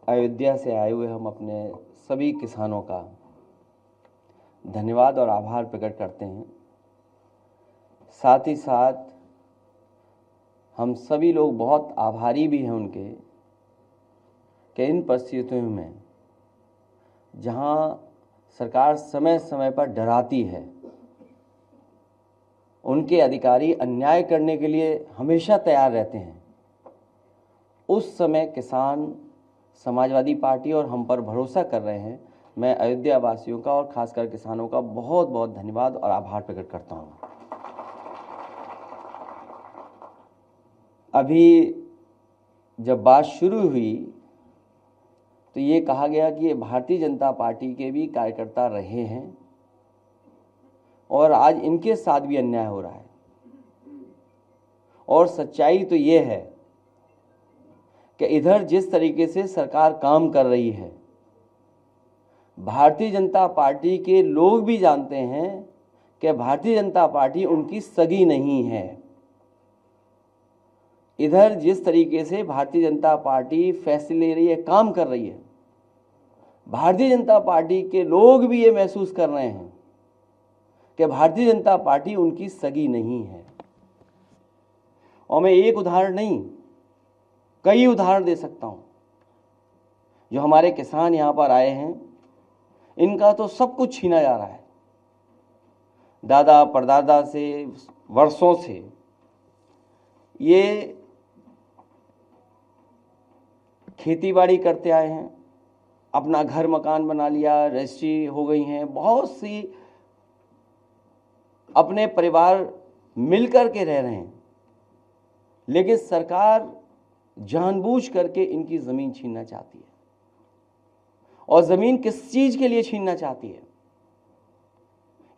अयोध्या से आए हुए हम अपने सभी किसानों का धन्यवाद और आभार प्रकट करते हैं। साथ ही साथ हम सभी लोग बहुत आभारी भी हैं उनके कि इन परिस्थितियों में जहां सरकार समय समय पर डराती है, उनके अधिकारी अन्याय करने के लिए हमेशा तैयार रहते हैं। उस समय किसान समाजवादी पार्टी और हम पर भरोसा कर रहे हैं। मैं अयोध्या वासियों का और खासकर किसानों का बहुत बहुत धन्यवाद और आभार प्रकट करता हूं। अभी जब बात शुरू हुई तो ये कहा गया कि ये भारतीय जनता पार्टी के भी कार्यकर्ता रहे हैं और आज इनके साथ भी अन्याय हो रहा है। और सच्चाई तो ये है कि इधर जिस तरीके से सरकार काम कर रही है, भारतीय जनता पार्टी के लोग भी जानते हैं कि भारतीय जनता पार्टी उनकी सगी नहीं है। इधर जिस तरीके से भारतीय जनता पार्टी फैसले ले रही है, काम कर रही है, भारतीय जनता पार्टी के लोग भी ये महसूस कर रहे हैं कि भारतीय जनता पार्टी उनकी सगी नहीं है। और मैं एक उदाहरण नहीं, कई उदाहरण दे सकता हूं। जो हमारे किसान यहां पर आए हैं, इनका तो सब कुछ छीना जा रहा है। दादा परदादा से वर्षों से ये खेतीबाड़ी करते आए हैं, अपना घर मकान बना लिया, रजिस्ट्री हो गई हैं, बहुत सी अपने परिवार मिलकर के रह रहे हैं। लेकिन सरकार जानबूझ करके इनकी ज़मीन छीनना चाहती है। और ज़मीन किस चीज़ के लिए छीनना चाहती है?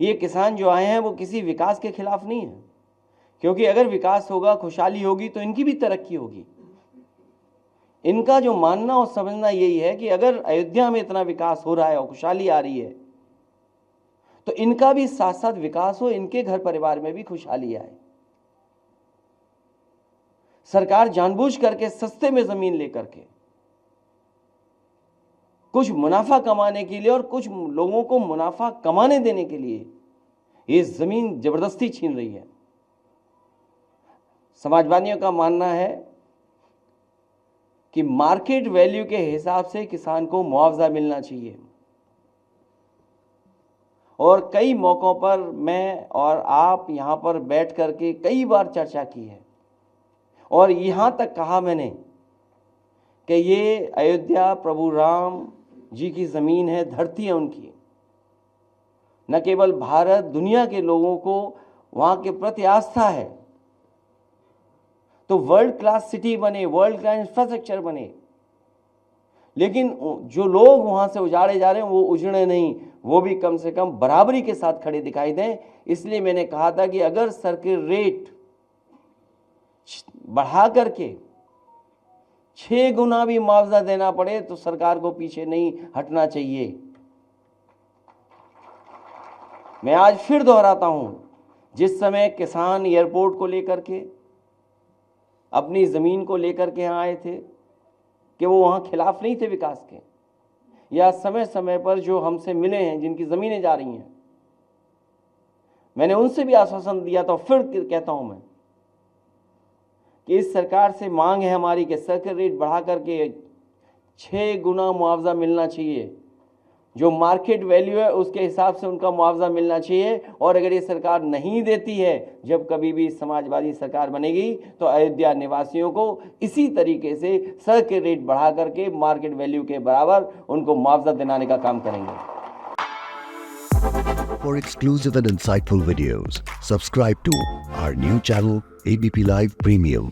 ये किसान जो आए हैं वो किसी विकास के खिलाफ नहीं है, क्योंकि अगर विकास होगा, खुशहाली होगी तो इनकी भी तरक्की होगी। इनका जो मानना और समझना यही है कि अगर अयोध्या में इतना विकास हो रहा है और खुशहाली आ रही है तो इनका भी साथ साथ विकास हो, इनके घर परिवार में भी खुशहाली आए। सरकार जानबूझ करके सस्ते में जमीन लेकर के कुछ मुनाफा कमाने के लिए और कुछ लोगों को मुनाफा कमाने देने के लिए ये जमीन जबरदस्ती छीन रही है। समाजवादियों का मानना है कि मार्केट वैल्यू के हिसाब से किसान को मुआवजा मिलना चाहिए। और कई मौकों पर मैं और आप यहां पर बैठ करके कई बार चर्चा की है और यहां तक कहा मैंने कि ये अयोध्या प्रभु राम जी की ज़मीन है, धरती है उनकी। न केवल भारत, दुनिया के लोगों को वहाँ के प्रति आस्था है। तो वर्ल्ड क्लास सिटी बने, वर्ल्ड क्लास इंफ्रास्ट्रक्चर बने, लेकिन जो लोग वहाँ से उजाड़े जा रहे हैं वो उजड़े नहीं, वो भी कम से कम बराबरी के साथ खड़े दिखाई दें। इसलिए मैंने कहा था कि अगर सर्किट रेट बढ़ा करके 6 गुना भी मुआवजा देना पड़े तो सरकार को पीछे नहीं हटना चाहिए। मैं आज फिर दोहराता हूं, जिस समय किसान एयरपोर्ट को लेकर के, अपनी जमीन को लेकर के यहाँ आए थे, कि वो वहाँ खिलाफ नहीं थे विकास के, या समय समय पर जो हमसे मिले हैं, जिनकी जमीनें जा रही हैं, मैंने उनसे भी आश्वासन दिया था। फिर कहता हूं मैं कि इस सरकार से मांग है हमारी कि सर्किट रेट बढ़ा करके 6 गुना मुआवजा मिलना चाहिए। जो मार्केट वैल्यू है उसके हिसाब से उनका मुआवजा मिलना चाहिए। और अगर ये सरकार नहीं देती है, जब कभी भी समाजवादी सरकार बनेगी तो अयोध्या निवासियों को इसी तरीके से सर्किट रेट बढ़ा करके मार्केट वैल्यू के बराबर उनको मुआवजा दिलाने का काम करेंगे। For exclusive and insightful videos, subscribe to our new channel ABP Live Premium.